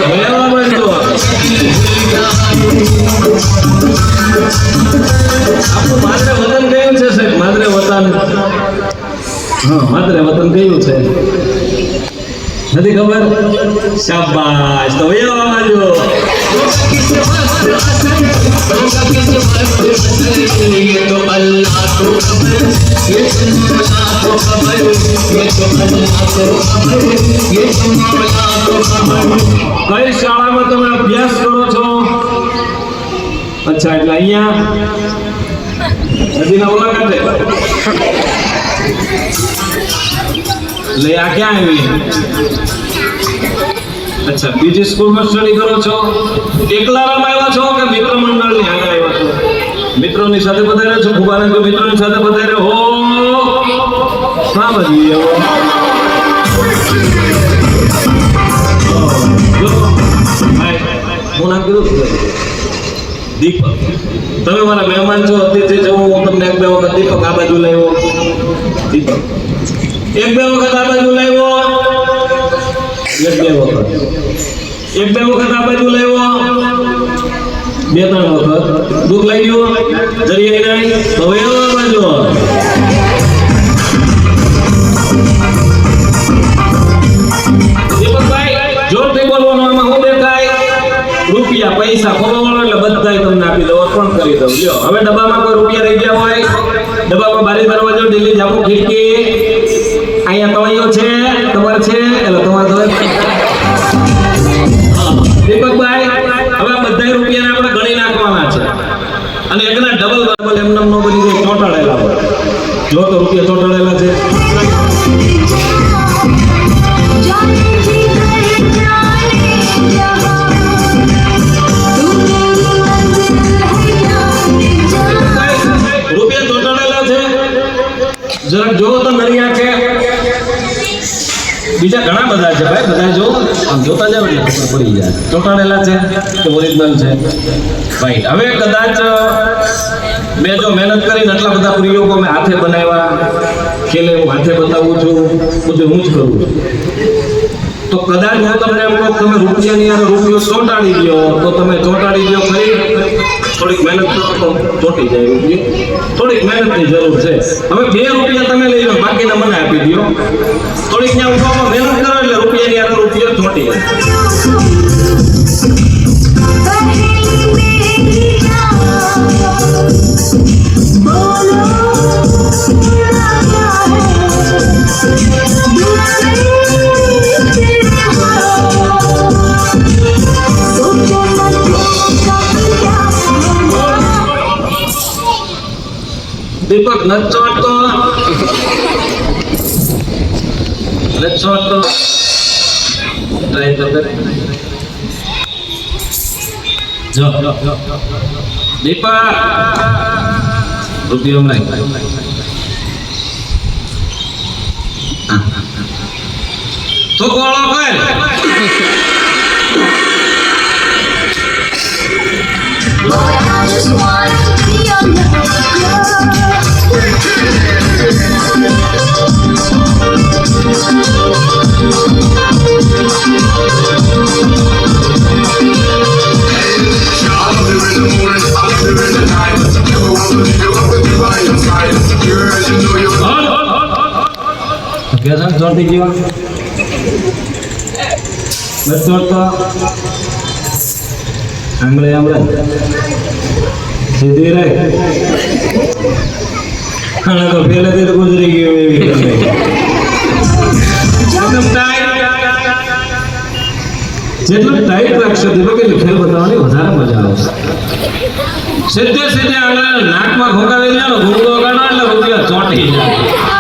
ભણ્યા બનતો આપણું માદરે વતન કયું છે સાહેબ? માદરે વતન, હા, માદરે વતન કયું છે? નથી ખબર? શાબાશ. તો એ આવજો. કઈ શાળામાં તમે અભ્યાસ કરો છો? અચ્છા, એટલે અહીંયા નદીના મુલાકાતે. એટલે આ ક્યાં આવી? અચ્છા, બીજી સ્કૂલમાં સ્ટડી કરો છો? એકલારામાં આવ્યા છો કે મિત્ર મંડળની આગળ આવ્યા છો? મિત્રોની સાથે પધાર્યા છો? ખૂબ આનંદ. મિત્રોની સાથે પધાર્યા હો. હા બધી હું નામ કીધું દીપક. તમે મારા મહેમાન છો, અતિથિ છો. હું તમને 1-2 વખત દીપક આ બાજુ લાવ્યો. દીપક 1-2 વખત આ બાજુ લાવ્યો. 1-2 વખત. 1-2 વખત આ બાજુ લાવ્યો. 2-3 વખત. દુઃખ લાગ્યું? દરિયાઈ નહીં? હવે આ બાજુ દીપકભાઈ જોરથી બોલવાનું. આમાં શું દેખાય? રૂપિયા, પૈસા. ખોવાવાળો એટલે બધાય તમને આપી દો, અર્પણ કરી દઉં. લ્યો, હવે ડબ્બામાં કોઈ રૂપિયા રહી ગયા હોય, ડબ્બામાં બારી દરવાજો ઢીલી જાપો ખીડકી. અહીંયા તળિયો છે, તમારે છે એટલે તમારે દીપકભાઈ હવે બધા રૂપિયાને આપણે ગણી નાખવાના છે અને એકના ડબલ એમને નો બની જાય. ચોંટાડેલા હોય જો તો રૂપિયા ચોંટાડેલા છે. રૂપિયા ચોંટાડેલા છે, જરાક જોવો તો નરિયા છે. બીજા ઘણા બધા છે ભાઈ, બધા જો આમ જોતા જાવ એટલે ખબર પડી જાય ચોંટાડેલા છે કે ઓરિજિનલ છે. ભાઈ હવે કદાચ મેં જો મહેનત કરીને આટલા બધા પ્રયોગો મેં હાથે બનાવ્યા, ખેલે હું હાથે બતાવું છું, બધું હું જ કરું છું. તો કદાચ હું તમને એમ કહું તમે રૂપિયાની યાર રૂપિયો ચોંટાડી દો તો તમે ચોંટાડી દો ખરી. થોડીક મહેનત કરો તો ચોંટી જાય રૂપિયો. થોડીક મહેનતની જરૂર છે. હવે 2 રૂપિયા તમે લઈ લો, બાકીના મને આપી દો. થોડીક ત્યાં ઉઠવામાં મહેનત કરો એટલે રૂપિયાની યાર રૂપિયો ચોંટી જાય. દીપક નચોટતો ટ્રાય તો કરે. જો દીપક રૂપિયો નહીં. તો કોળો કર. Boy, I just want to be your I love you in the morning, I love you in the night. Never want to leave you up with you. બસ ચોટી ગયો બસ ચોટતો આંગળે સીધી રહે અને તો પહેલેથી તો ગુજરી ગયું એવી જેટલું ટાઈટ રાખશો તેટલું કે ખેલ બતાવવાની વધારે મજા આવશે સીધે સીધે આંગળે નાકમાં ખોકાવી દે ને ઘૂંઘો કાઢો એટલે રૂપિયા ચોંટી જાય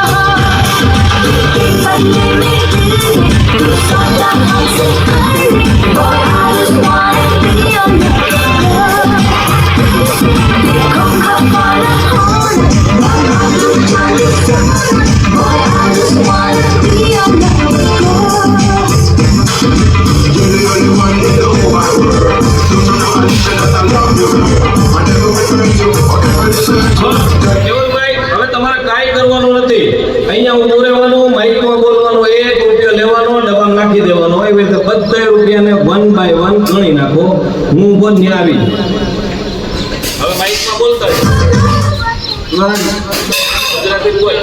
કેવલભાઈ હવે તમારે કાંઈ કરવાનું નથી અહીંયા ઊભું રહેવાનું માઇકમાં બોલવાનું 1 રૂપિયો લેવાનો ડબ્બામાં નાખી દેવાનો એવી રીતે બધા રૂપિયાને 1 બાય 1 ગણી નાખો હું ઊભો ત્યાં આવી હવે માઇકમાં બોલતા ગુજરાતી બોલ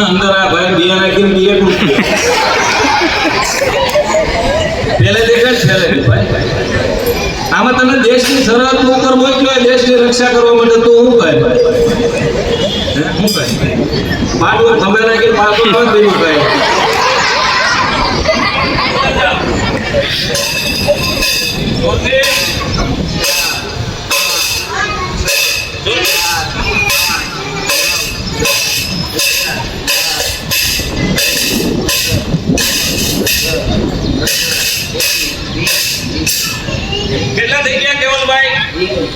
અંદર આ ભાઈ બિયા નાખીને બિયા તૂટી પહેલે દેખાય પહેલે ભાઈ આમાં તમે દેશની સરહદ ઉપર મોકલ્યો દેશની રક્ષા કરવા માટે તું શું કહે શું કહે પાછું ખબર નાખીને પાછું ન દેવું કહે કેટલા થઈ ગયા કેવલભાઈ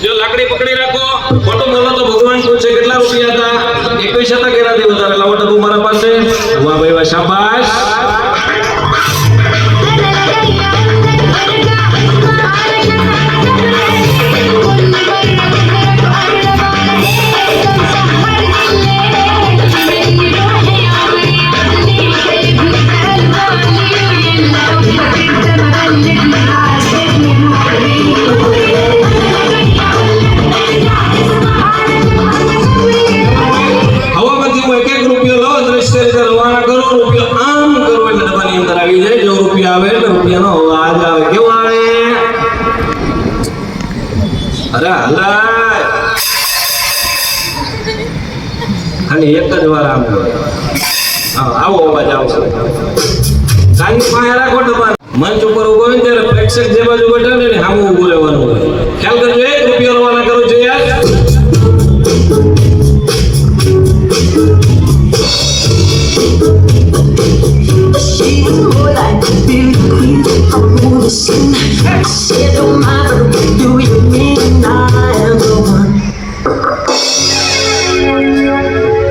જો લાકડી પકડી રાખો ખોટું બોલો તો ભગવાન પૂછે કેટલા રૂપિયા હતા 21 હતા કેરાથી વધારે લાવો તો તું મારા પાસે વાહ ભાઈ વાહ શાબાશ આવે એટલે રૂપિયાનો અવાજ આવે કેવો આવે અરે હલાય ખાલી એક જ વાર આમ આવો અવાજ આવશે કાની પાસે રાખો તમારે મંચ ઉપર ઉભો હોય ત્યારે પ્રેક્ષક જે બાજુ બેઠા ને સામે ઉભું રહેવાનું હોય ખ્યાલ કરજો 1 રૂપિયો રવાના કરો છો યાર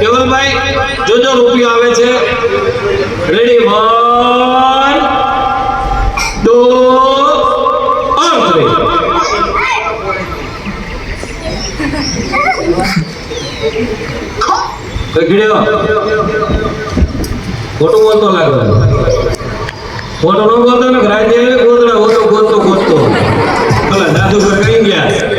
કેવલભાઈ જોજો રૂપિયો આવે છે રેડી 1 2 3 ખોટું બોલતો લાગે ખોટો ન બોલતો ને રાતે ગોતડા ગોતતો ભલા દાદુ પર કઈ ગયા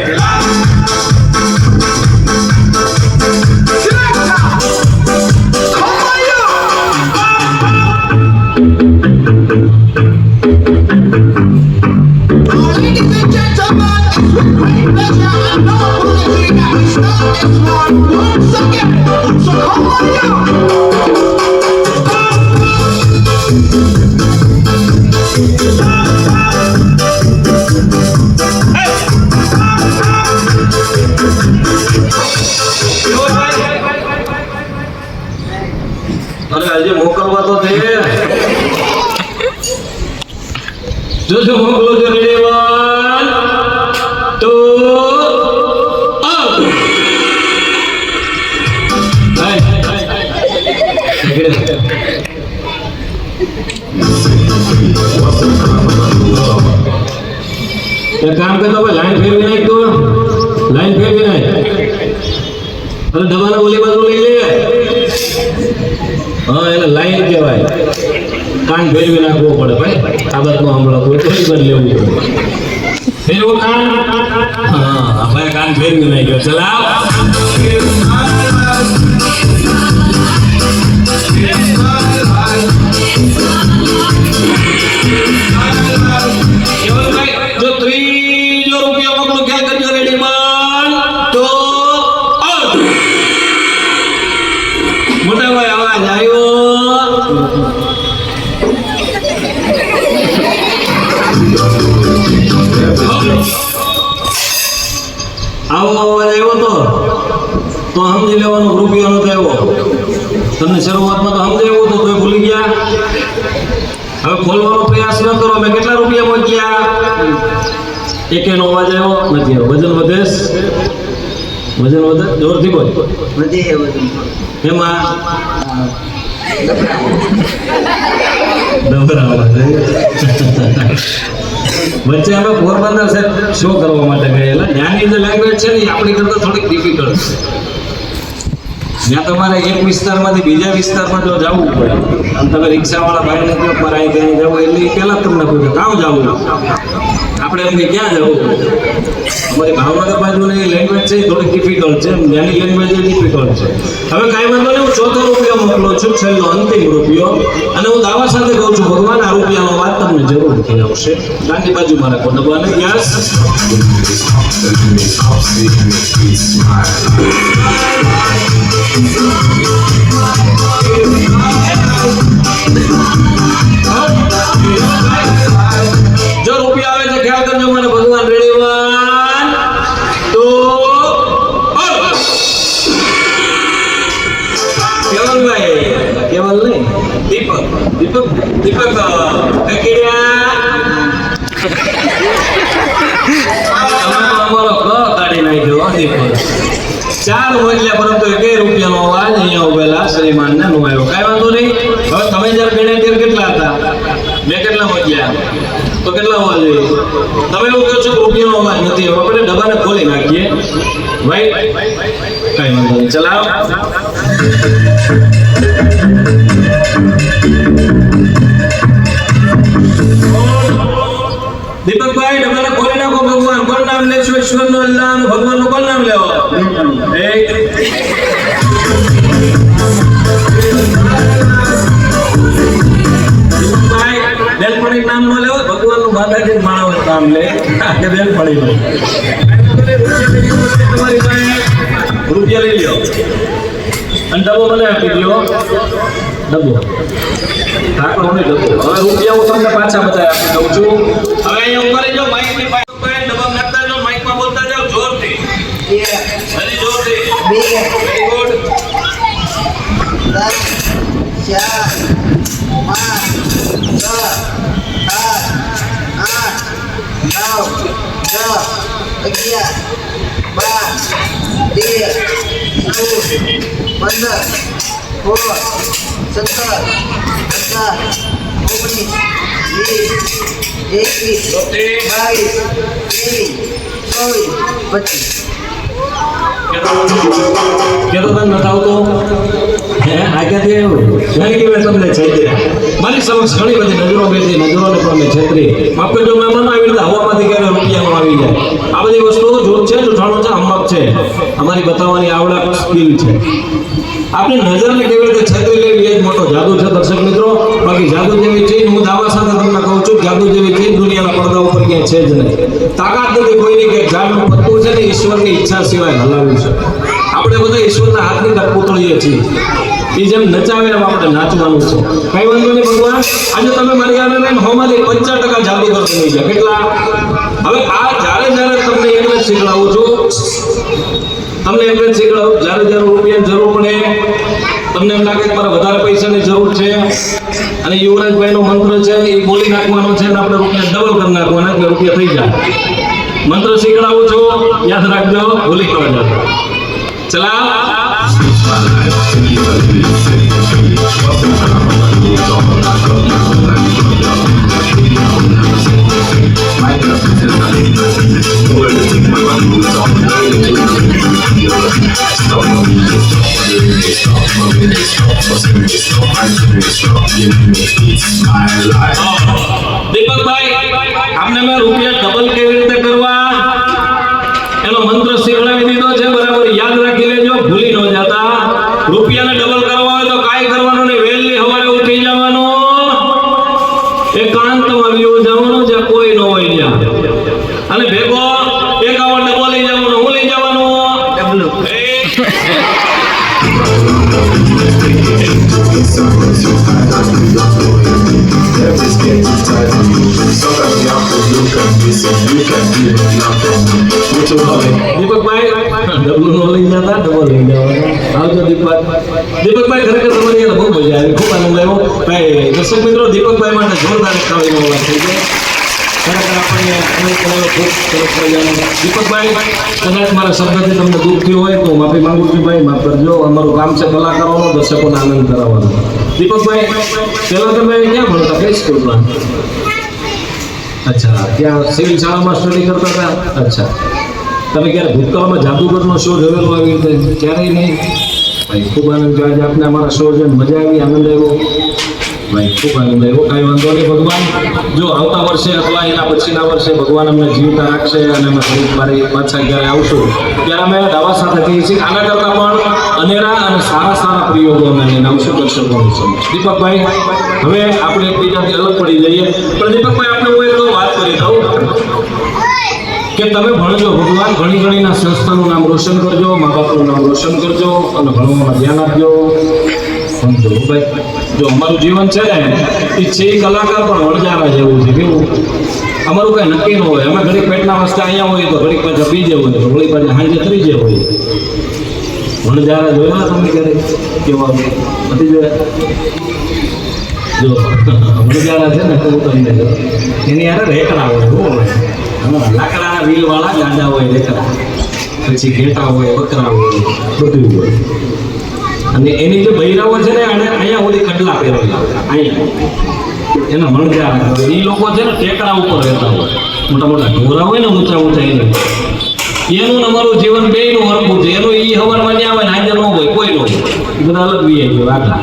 અરે આજે મોકલવા તો દે જો મોકલો છો રેડી 1 2 એક કામ કરતો ભાઈ લાઈન ફેરવી નાખ તો લાઈન ફેરવી નાખ અરે દબાને ઓલી બાજુ લઈ લે હા એટલે લાઈન કહેવાય કાન ફેરવી નાખવો પડે ભાઈ આ બાજુ હમણાં કોઈ બદલેવું પડે ફેરવો કાન હા ભાઈ કાન ફેરવી નાખ્યો ચલાવ જો ત્રીજો રૂપિયો પકડો ખ્યાલ કરજો રેડી બન તો મોટા ભાઈ અવાજ આવ્યો આવો અવાજ આવ્યો તો સમજી લેવાનો રૂપિયો નતો આવ્યો તમને શરૂઆતમાં તો સમજાવ્યું તો તમે ભૂલી ગયા હવે ખોલવાનો પ્રયાસ ન કરો મેં કેટલા રૂપિયા મોકલ્યા એકેનો અવાજ આવ્યો નથી આવ્યો વજન વધે જોરથી બોલ એમાં ડબરા અવાજ વચ્ચે અમે પોરબંદર છે શો કરવા માટે ગયેલા ત્યાંની જે લેંગ્વેજ છે ને એ આપણી કરતા થોડીક ડિફિકલ્ટ છે જ્યાં તમારે એક વિસ્તારમાંથી બીજા વિસ્તારમાં જો જવું પડે અને તમે રિક્ષાવાળા ભાઈને કહો પર અહીં ત્યાં જવું એટલે પહેલાં તમને પૂછે કામ જવું આપણે એમ કે ક્યાં જવું અમારી ભાવનગર બાજુની લેંગ્વેજ છે એ થોડીક ડિફિકલ્ટ છે ત્યાંની લેંગ્વેજ એ ડિફિકલ્ટ છે હવે કાંઈ વાંધો નહીં હું ચોથો રૂપિયો મોકલું છું છેલ્લો અંતિમ રૂપિયો અને હું દાવા સાથે કહું છું ભગવાન આ રૂપિયાનો વાત તમને જરૂરથી આવશે ગાંધી બાજુમાં રાખો ડબ્બાને યસ જો રૂપિયા આવે છે ખ્યાલ કરજો મને ભગવાન રેડી વન તો કેવલભાઈ કેવલ નહીં દીપક કકીડિયા અમારો ક કાઢી નાખ્યો દીપક 4 મોકલ્યા પરંતુ 1 રૂપિયાનો અવાજ અહીંયા ઉભેલા શ્રીમાનને નો આવ્યો કાંઈ વાંધો નહીં હવે તમે જ્યારે ગણ્યા ત્યારે કેટલા હતા મેં કેટલા મોકલ્યા તો કેટલા હોવા જોઈએ તમે એવું કહો છો કે રૂપિયાનો અવાજ નથી હવે આપણે ડબ્બાને ખોલી નાખીએ ભાઈ કાંઈ વાંધો નહીં ચલાવો દીપકભાઈ ડબ્બાને ખોલી નાખો ભગવાન કોણ નામ લેશો ઈશ્વરનો અલ્લાહનો ભગવાનનું કોણ નામ લેવો બેનપણી નામ નો લેવો ભગવાનનું માતાજી માણસ નામ લે કે બેનપણી નું તમારી પાસે રૂપિયા લઈ લ્યો અને ડબ્બો મને આપી દો ડબ્બો ઢાંકણો નહીં ડબ્બો હવે રૂપિયા હું તમને પાછા બધા આપી દઉં છું હવે અહીંયા ઉપર જો માઇકની પાસે ડબ્બા નાખતા જાઓ માઇકમાં બોલતા જાઓ જોરથી હજી જોરથી વેરી ગુડ 10 4 5 6 કેતો તને નથી આવતો હે આ ક્યાંથી આવ્યું તમને છેતરી મારી સમક્ષ ઘણી બધી નજરો બેઠી નજરોને પણ મેં છેતરી માફ કરજો મહેમાનો આવી રીતે હવામાંથી ક્યારે રૂપિયામાં આવી જાય આ બધી વસ્તુઓ જૂઠ છે જૂઠાણું છે અમક છે અમારી બતાવવાની આવડત સ્કિલ છે આપણી નજરને કેવી રીતે છેતરી લેવી એ જ મોટો જાદુ છે દર્શક મિત્રો બાકી જાદુ જેવી ચીજ હું દાવા સાથે તમને કહું છું જાદુ જેવી ચીજ દુનિયાના પડદા ઉપર ક્યાંય છે જ નહીં તાકાત નથી કોઈની કે ઝાડનું પત્તું છે ને ઈશ્વરની ઈચ્છા સિવાય હલાવ્યું છે આપણે બધા ઈશ્વરના હાથની કઠપૂતળીએ છીએ એ જેમ નચાવે એમ આપણે નાચવાનું છે કઈ વાંધો નહીં ભગવાન આજે તમે મારી આગળ હોમાંથી 50% જાદુગર બની ગયા કેટલા હવે આ જ્યારે તમને ઇંગ્લિશ શીખડાવું છું તમને ઇંગ્લિશ શીખડાવું જ્યારે રૂપિયાની જરૂર પડે તમને એમ લાગે કે મારે વધારે પૈસાની જરૂર છે અને યુવરાજભાઈનો મંત્ર છે એ બોલી નાખવાનો છે અને આપણે રૂપિયા ડબલ કરી નાખવાના એટલે રૂપિયા થઈ જાય મંત્ર શીખડાવું છું યાદ રાખજો ભૂલી કરો ચલા દીપકભાઈ આપને મેં રૂપિયા ડબલ કેવી રીતે કરવા દીપકભાઈ ડબલું નો લઈ જતા ડબલ લઈ જવાના. આવજો દીપકભાઈ ખરેખર તમારી યાર બહુ મજા આવી, ખૂબ આનંદ આવ્યો. ભાઈ દર્શક મિત્રો, દીપકભાઈ માટે જોરદાર કાવડીનો અવાજ થઈ ગયો. ખરેખર આપણને ખૂબ સરસ મજાનું. દીપકભાઈ, કદાચ મારા શબ્દથી તમને દુઃખ થયું હોય તો માફી માંગુ છું ભાઈ, માફ કરજો. અમારું કામ છે કલાકારોનો, દર્શકોને આનંદ કરાવવાનો. દીપકભાઈ, પહેલા તમે ક્યાં ભણતા, કઈ સ્કૂલમાં? અચ્છા, ત્યાં સિવિલ શાળામાં સ્ટડી કરતા હતા. અચ્છા, તમે ક્યારે ભૂતકાળમાં જાદુગરનો શો જોયેલો આવી રીતે? ક્યારેય નહીં? ભાઈ ખૂબ આનંદ થયો આજે આપને અમારા શો જોઈને, મજા આવી, આનંદ આવ્યો ભાઈ, ખૂબ આનંદ આવ્યો. કાંઈ વાંધો નહીં. ભગવાન જો આવતા વર્ષે અથવા એના પછીના વર્ષે ભગવાન અમને જીવતા રાખશે અને અમે ફરી મારી પાછા જ્યારે આવશું ત્યારે અમે દાવા સાથે કહીએ છીએ આના કરતાં પણ અનેરા અને સારા સારા પ્રયોગો અમે લઈને આવશું દર્શકોની સમક્ષ. દીપકભાઈ, હવે આપણે એકબીજાથી અલગ પડી જઈએ, પણ દીપકભાઈ આપણે હું એક વાત કરી દઉં કે તમે ભણજો, ભગવાન ઘણી ઘણીના સંસ્થાનું નામ રોશન કરજો, મા બાપનું નામ રોશન કરજો અને ભણવામાં ધ્યાન આપજો. સમજો ભાઈ, જો અમારું જીવન છે ને એ છે કલાકાર પણ વણજારા જેવું છે. કેવું? અમારું કઈ નક્કી ન હોય. અમે ઘડીક પેટના વાસ્તે અહીંયા હોય તો ઘડીક પાછા બીજે હોય તો ઘડીક પાછા સાંજે ત્રીજે હોય. વણજારા જોયા તમને ક્યારે? કેવા નથી જોયા? જો વણજારા છે ને તો તમને એની યાર રેકડા હોય, શું હોય? લાકડાના વ્હીલ વાળા ગાડા હોય, રેકડા, પછી ઘેટા હોય, બકરા હોય, બધું હોય. અને એની જે બૈરાઓ છે ને એને અહીંયા ઓલી કડલા પહેરેલા અહીંયા એના મણજારા. એ લોકો છે ને ટેકરા ઉપર રહેતા હોય, મોટા મોટા ઢોરા હોય ને ઊંચા ઊંચા એને. એનું ને અમારું જીવન બેયનું હરખું છે. એનું એ હવારમાં ત્યાં આવે ને આજે ન હોય, કોઈ ન હોય, એ બધા અલગ બી આવી રાખા.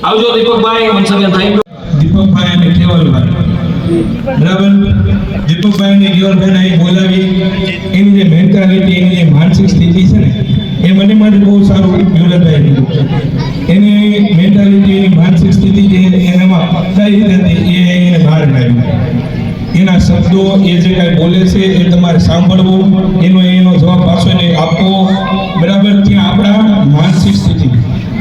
આવજો દીપકભાઈ, વન્સ અગેન થેન્ક યુ. દીપકભાઈ અને કેવલભાઈ, બરાબર. દીપકભાઈ અને કેવલભાઈને અહીં બોલાવી, એની જે મેન્ટાલિટી, એની જે માનસિક સ્થિતિ છે ને એ મને માટે બહુ સારું કેવલભાઈ. એની મેન્ટાલિટી, એની માનસિક સ્થિતિ જે એનામાં કઈ રીતે હતી એ એને બહાર લાવ્યું. એના શબ્દો, એ જે કાંઈ બોલે છે એ તમારે સાંભળવું, એનો જવાબ પાછો એને આપવો, બરાબર. ત્યાં આપણા માનસિક સ્થિતિ,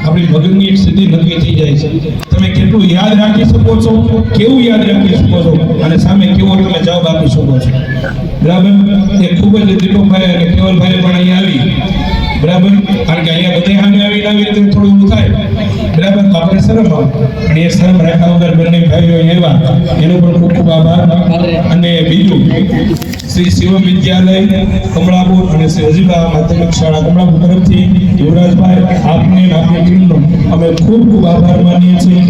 આપણી મગજની એક સ્થિતિ નક્કી થઈ જાય છે. તમે કેટલું યાદ રાખી શકો છો, કેવું યાદ રાખી શકો છો અને સામે કેવો તમે જવાબ આપી શકો છો, બરાબર. એ ખૂબ જ દીપકભાઈ અને કેવલભાઈ પણ અહીંયા આવી, બરાબર. કારણ કે અહીંયા બધે સામે આવી રીતે થોડું એવું થાય, બરાબર. તો આપણે શરમ આવે, પણ એ શરમ રાખ્યા વગર બંને ભાઈઓ આવ્યા, એનો પણ ખૂબ ખૂબ આભાર. અને બીજું, શ્રી શિવમ વિદ્યાલય કમળાપુર અને શ્રી હજીબા માધ્યમિક શાળા કમળાપુર તરફથી યુવરાજભાઈ, આપને આપની ટીમનો અમે ખૂબ ખૂબ આભાર માનીએ છીએ.